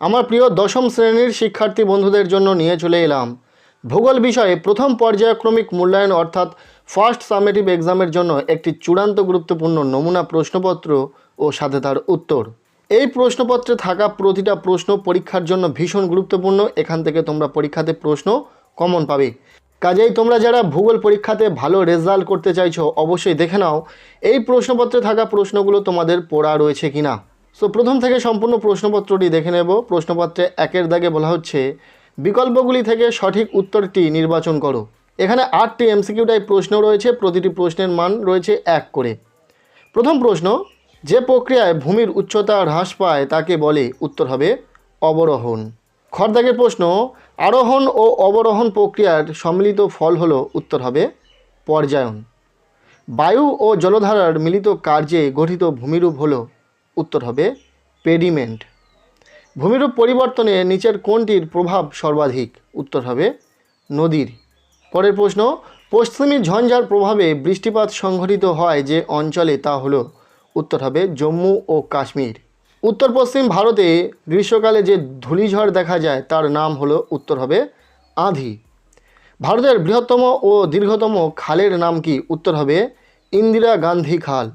আমার প্রিয় দশম শ্রেণীর শিক্ষার্থী বন্ধুদের জন্য নিয়ে চলে এলাম ভূগোল বিষয়ে প্রথম পর্যায়ক্রমিক মূল্যায়ন অর্থাৎ ফার্স্ট সামেটিভ এক্সামের জন্য একটি চূড়ান্ত গুরুত্বপূর্ণ নমুনা প্রশ্নপত্র ও সাথে তার উত্তর। এই প্রশ্নপত্রে থাকা প্রতিটা প্রশ্ন পরীক্ষার জন্য ভীষণ গুরুত্বপূর্ণ। এখান থেকে তোমরা পরীক্ষাতে প্রশ্ন কমন পাবে। কাজেই তোমরা যারা ভূগোল পরীক্ষাতে ভালো রেজাল্ট করতে চাইছো অবশ্যই দেখে নাও এই প্রশ্নপত্রে থাকা প্রশ্নগুলো তোমাদের পড়া রয়েছে কিনা। সো প্রথম থেকে সম্পূর্ণ প্রশ্নপত্রটি দেখে নেব। প্রশ্নপত্রে একের দাগে বলা হচ্ছে বিকল্পগুলি থেকে সঠিক উত্তরটি নির্বাচন করো। এখানে 8টি এমসিকিউ টাইপ প্রশ্ন রয়েছে, প্রতিটি প্রশ্নের মান রয়েছে 1 করে। প্রথম প্রশ্ন, যে প্রক্রিয়ায় ভূমির উচ্চতা হ্রাস পায় তাকে বলে? উত্তর হবে অবরোহণ। খর দাগের প্রশ্ন, আরোহণ ও অবরোহণ প্রক্রিয়ার সম্মিলিত ফল হলো? উত্তর হবে পর্যায়ন। বায়ু ও জলধারার মিলিত কার্যে গঠিত ভূমিরূপ হলো? উত্তর হবে পেডিমেন্ট। ভূমিরূপ পরিবর্তনে নিচের কোনটির প্রভাব সর্বাধিক? উত্তর হবে নদীর। পরের প্রশ্ন, পশ্চিমী ঝঞ্ঝার প্রভাবে বৃষ্টিপাত সংঘটিত হয় যে অঞ্চলে তা হলো? উত্তর হবে জম্মু ও কাশ্মীর। উত্তর পশ্চিম ভারতে গ্রীষ্মকালে যে ধূলিঝড় দেখা যায় তার নাম হলো? উত্তর হবে আঁধি। ভারতের বৃহত্তম ও দীর্ঘতম খালের নাম কি? উত্তর হবে ইন্দিরা গান্ধী খাল।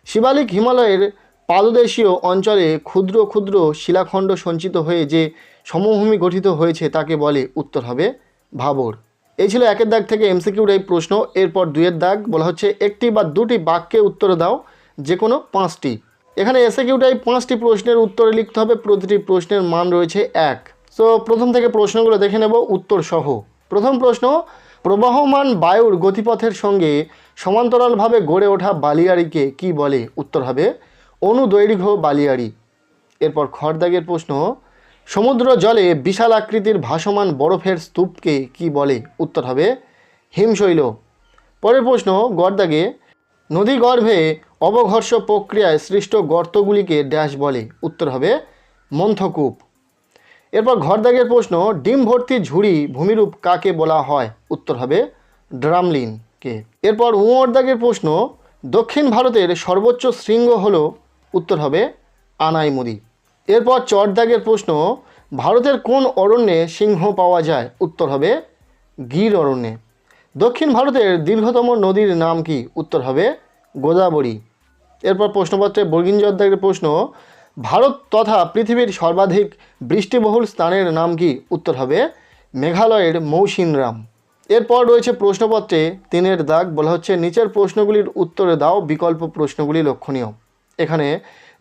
শিবালিক হিমালয়ের পাদদেশীয় অঞ্চলে ক্ষুদ্র ক্ষুদ্র শিলাখণ্ড সঞ্চিত হয়ে যে সমভূমি গঠিত হয়েছে তাকে বলে? উত্তর হবে ভাবর। এই ছিল একের দাগ থেকে এমসিকিউ টাইপ প্রশ্ন। এরপর দুইয়ের দাগ বলা হচ্ছে একটি বা দুটি বাক্যে উত্তর দাও, যে কোনো 5টি। এখানে এসএকিউ টাইপ 5টি প্রশ্নের উত্তরে লিখতে হবে, প্রতিটি প্রশ্নের মান রয়েছে 1। সো প্রথম থেকে প্রশ্নগুলো দেখে নেব উত্তর সহ। প্রথম প্রশ্ন, প্রবাহমান বায়ুর গতিপথের সঙ্গে সমান্তরালভাবে গড়ে ওঠা বালিয়াড়িকে কি বলে? উত্তর হবে অনুদৈর্ঘ্য বালিয়াড়ি। এরপর খর দাগের প্রশ্ন, সমুদ্র জলে বিশাল আকৃতির ভাসমান বরফের স্তূপকে কি বলে? উত্তর হবে হিমশৈল। পরের প্রশ্ন গড় দাগে, নদী গর্ভে অবঘর্ষ প্রক্রিয়ায় সৃষ্ট গর্তগুলিকে ড্যাশ বলে? উত্তর হবে মন্থকূপ। এরপর ঘর দাগের প্রশ্ন, ডিম ভর্তি ঝুড়ি ভূমিরূপ কাকে বলা হয়? উত্তর হবে ড্রামলিনকে। এরপর উঁয়োর দাগের প্রশ্ন, দক্ষিণ ভারতের সর্বোচ্চ শৃঙ্গ হলো? উত্তর হবে আনাইমুদি। এরপর চর দাগের প্রশ্ন, ভারতের কোন অরণ্যে সিংহ পাওয়া যায়? উত্তর হবে গির অরণ্যে। দক্ষিণ ভারতের দীর্ঘতম নদীর নাম কি? উত্তর হবে গোদাবরী। এরপর প্রশ্নপত্রে বর্গীন জ দাগের প্রশ্ন, ভারত তথা পৃথিবীর সর্বাধিক বৃষ্টিবহুল স্থানের নাম কি? উত্তর হবে মেঘালয়ের মৌসিনরাম। এরপর রয়েছে প্রশ্নপত্রে 3-এর দাগ বলা হচ্ছে নিচের প্রশ্নগুলির উত্তরে দাও, বিকল্প প্রশ্নগুলি লক্ষণীয়। এখানে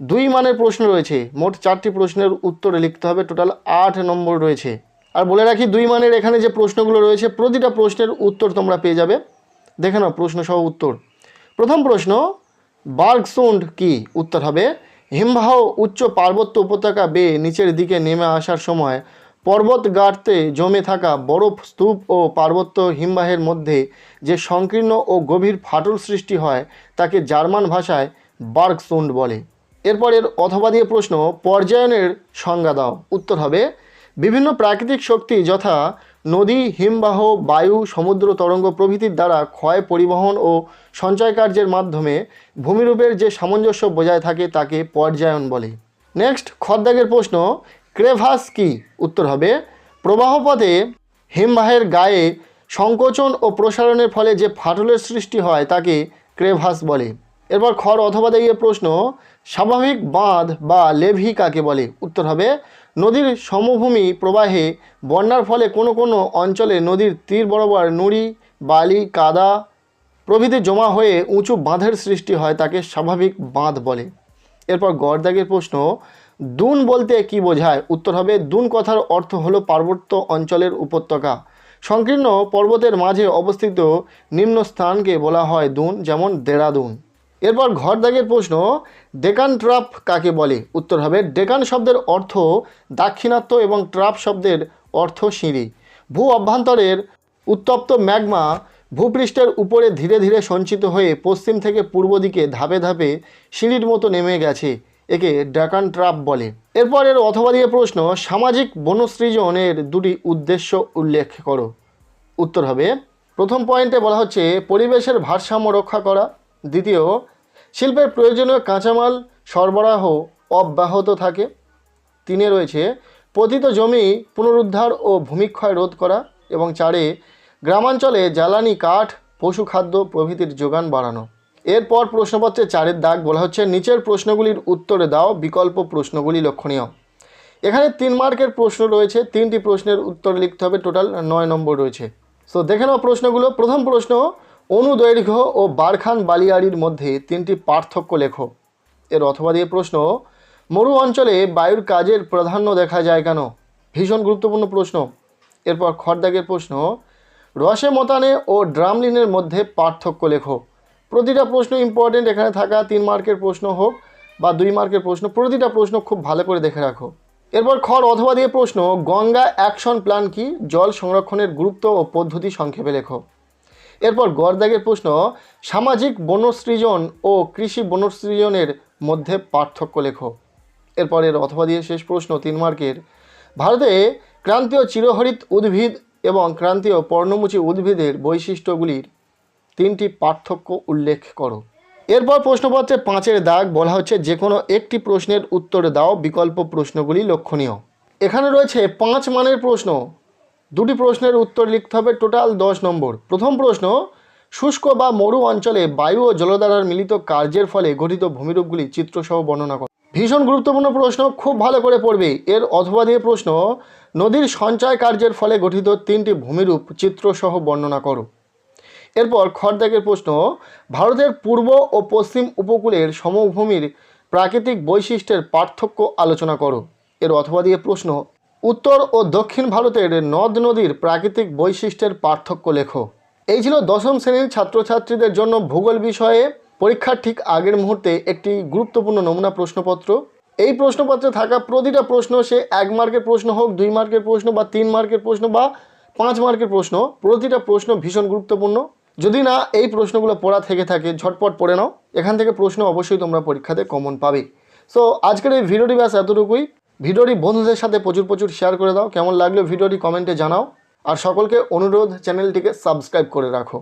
2 মানের প্রশ্ন রয়েছে, মোট 4টি প্রশ্নের উত্তরে লিখতে হবে, টোটাল 8 নম্বর রয়েছে। আর বলে রাখি 2 মানের এখানে যে প্রশ্নগুলো রয়েছে প্রতিটা প্রশ্নের উত্তর তোমরা পেয়ে যাবে। দেখে নাও প্রশ্ন সহ উত্তর। প্রথম প্রশ্ন, বার্গসুন্ড কি? উত্তর হবে হিমবাহ উচ্চ পার্বত্য উপত্যকা বেয়ে নিচের দিকে নেমে আসার সময় পর্বত গাঁটতে জমে থাকা বরফ স্তূপ ও পার্বত্য হিমবাহের মধ্যে যে সংকীর্ণ ও গভীর ফাটল সৃষ্টি হয় তাকে জার্মান ভাষায় বার্গসুন্ড বলে। এরপরের অথবা দিয়ে প্রশ্ন, পর্যায়নের সংজ্ঞা দাও। উত্তর হবে বিভিন্ন প্রাকৃতিক শক্তি যথা নদী, হিমবাহ, বায়ু, সমুদ্র তরঙ্গ প্রভৃতির দ্বারা ক্ষয়, পরিবহন ও সঞ্চয় কার্যের মাধ্যমে ভূমিরূপের যে সামঞ্জস্য বজায় থাকে তাকে পর্যায়ন বলে। নেক্সট খর দাগের প্রশ্ন, ক্রেভাস কি? উত্তর হবে প্রবাহপথে হিমবাহের গায়ে সংকোচন ও প্রসারণের ফলে যে ফাটলের সৃষ্টি হয় তাকে ক্রেভাস বলে। এরপর খর অথবা দিয়ে প্রশ্ন, স্বাভাবিক বাঁধ বা লেভি কাকে বলে? উত্তর হবে নদীর সমভূমি প্রবাহে বন্যার ফলে কোনো কোনো অঞ্চলে নদীর তীর বরাবর নুড়ি, বালি, কাদা প্রভৃতি জমা হয়ে উঁচু বাঁধের সৃষ্টি হয় তাকে স্বাভাবিক বাঁধ বলে। এরপর গড় দাগের প্রশ্ন, দুন বলতে কি বোঝায়? উত্তর হবে দুন কথার অর্থ হলো পার্বত্য অঞ্চলের উপত্যকা। সংকীর্ণ পর্বতের মাঝে অবস্থিত নিম্ন স্থানকে বলা হয় দুন, যেমন দেরাদুন। এরপর ঘর দাগের প্রশ্ন, ডেকান ট্রাপ কাকে বলে? উত্তর হবে ডেকান শব্দের অর্থ দাক্ষিণাত্য এবং ট্রাপ শব্দের অর্থ সিঁড়ি। ভূ অভ্যন্তরের উত্তপ্ত ম্যাগমা ভূপৃষ্ঠের উপরে ধীরে ধীরে সঞ্চিত হয়ে পশ্চিম থেকে পূর্ব দিকে ধাপে ধাপে সিঁড়ির মতো নেমে গেছে, একে ডেকান ট্রাপ বলে। এরপরের অথবা দিয়ে প্রশ্ন, সামাজিক বনসৃজনের 2টি উদ্দেশ্য উল্লেখ করো। উত্তর হবে প্রথম পয়েন্টে বলা হচ্ছে পরিবেশের ভারসাম্য রক্ষা করা, দ্বিতীয় শিল্পের প্রয়োজনীয় কাঁচামাল সরবরাহ অব্যাহত থাকে, 3-এ রয়েছে পতিত জমি পুনরুদ্ধার ও ভূমিক্ষয় রোধ করা, এবং 4-এ গ্রামাঞ্চলে জ্বালানি কাঠ, পশু খাদ্য প্রভৃতির যোগান বাড়ানো। এরপর প্রশ্নপত্রে 4-এর দাগ বলা হচ্ছে নিচের প্রশ্নগুলির উত্তরে দাও, বিকল্প প্রশ্নগুলি লক্ষণীয়। এখানে 3 মার্কের প্রশ্ন রয়েছে, 3টি প্রশ্নের উত্তর লিখতে হবে, টোটাল 9 নম্বর রয়েছে। সো দেখে নাও প্রশ্নগুলো। প্রথম প্রশ্ন, অনুদৈর্ঘ্য ও বারখান বালিয়াড়ির মধ্যে 3টি পার্থক্য লেখো। এর অথবা দিয়ে প্রশ্ন, মরু অঞ্চলে বায়ুর কাজের প্রাধান্য দেখা যায় কেন? ভীষণ গুরুত্বপূর্ণ প্রশ্ন। এরপর খড়দাগের প্রশ্ন, রসে মতানে ও ড্রামলিনের মধ্যে পার্থক্য লেখো। প্রতিটা প্রশ্ন ইম্পর্টেন্ট, এখানে থাকা 3 মার্কের প্রশ্ন হোক বা 2 মার্কের প্রশ্ন, প্রতিটা প্রশ্ন খুব ভালো করে দেখে রাখো। এরপর খড় অথবা দিয়ে প্রশ্ন, গঙ্গা অ্যাকশন প্ল্যান কি? জল সংরক্ষণের গুরুত্ব ও পদ্ধতি সংক্ষেপে লেখো। এরপর গড়দাগের প্রশ্ন, সামাজিক বনসৃজন ও কৃষি বনসৃজনের মধ্যে পার্থক্য লেখো। এরপরের অথবা দিয়ে শেষ প্রশ্ন 3 মার্কের, ভারতে ক্রান্তীয় চিরহরিত উদ্ভিদ এবং ক্রান্তীয় পর্ণমোচী উদ্ভিদের বৈশিষ্ট্যগুলির 3টি পার্থক্য উল্লেখ করো। এরপর প্রশ্নপত্রে 5-এর দাগ বলা হচ্ছে যে কোনো একটি প্রশ্নের উত্তরে দাও, বিকল্প প্রশ্নগুলি লক্ষণীয়। এখানে রয়েছে 5 মানের প্রশ্ন, 2টি প্রশ্নের উত্তর লিখতে হবে, টোটাল 10 নম্বর। প্রথম প্রশ্ন, শুষ্ক বা মরু অঞ্চলে বায়ু ও জলধারার মিলিত কার্যের ফলে গঠিত ভূমিরূপগুলি চিত্রসহ বর্ণনা করো। ভীষণ গুরুত্বপূর্ণ প্রশ্ন, খুব ভালো করে পড়বে। এর অথবা দিয়ে প্রশ্ন, নদীর সঞ্চয় কার্যের ফলে গঠিত 3টি ভূমিরূপ চিত্রসহ বর্ণনা করো। এরপর খড়দাগের প্রশ্ন, ভারতের পূর্ব ও পশ্চিম উপকূলের সমভূমির প্রাকৃতিক বৈশিষ্ট্যের পার্থক্য আলোচনা করো। এর অথবা দিয়ে প্রশ্ন, উত্তর ও দক্ষিণ ভারতের নদ নদীর প্রাকৃতিক বৈশিষ্ট্যের পার্থক্য লেখো। এই ছিল 10ম শ্রেণীর ছাত্রছাত্রীদের জন্য ভূগোল বিষয়ে পরীক্ষার ঠিক আগের মুহূর্তে একটি গুরুত্বপূর্ণ নমুনা প্রশ্নপত্র। এই প্রশ্নপত্রে থাকা প্রতিটা প্রশ্ন, সে 1 মার্কের প্রশ্ন হোক, 2 মার্কের প্রশ্ন বা 3 মার্কের প্রশ্ন বা 5 মার্কের প্রশ্ন, প্রতিটা প্রশ্ন ভীষণ গুরুত্বপূর্ণ। যদি না এই প্রশ্নগুলো পড়া থেকে থাকে, ঝটপট পড়ে নাও, এখান থেকে প্রশ্ন অবশ্যই তোমরা পরীক্ষাতে কমন পাবে। সো আজকের এই ভিডিওটি ব্যাস এতটুকুই। ভিডিওটি বন্ধুদের সাথে প্রচুর শেয়ার করে দাও। কেমন লাগলো ভিডিওটি কমেন্টে জানাও। আর সকলকে অনুরোধ, চ্যানেলটিকে সাবস্ক্রাইব করে রাখো।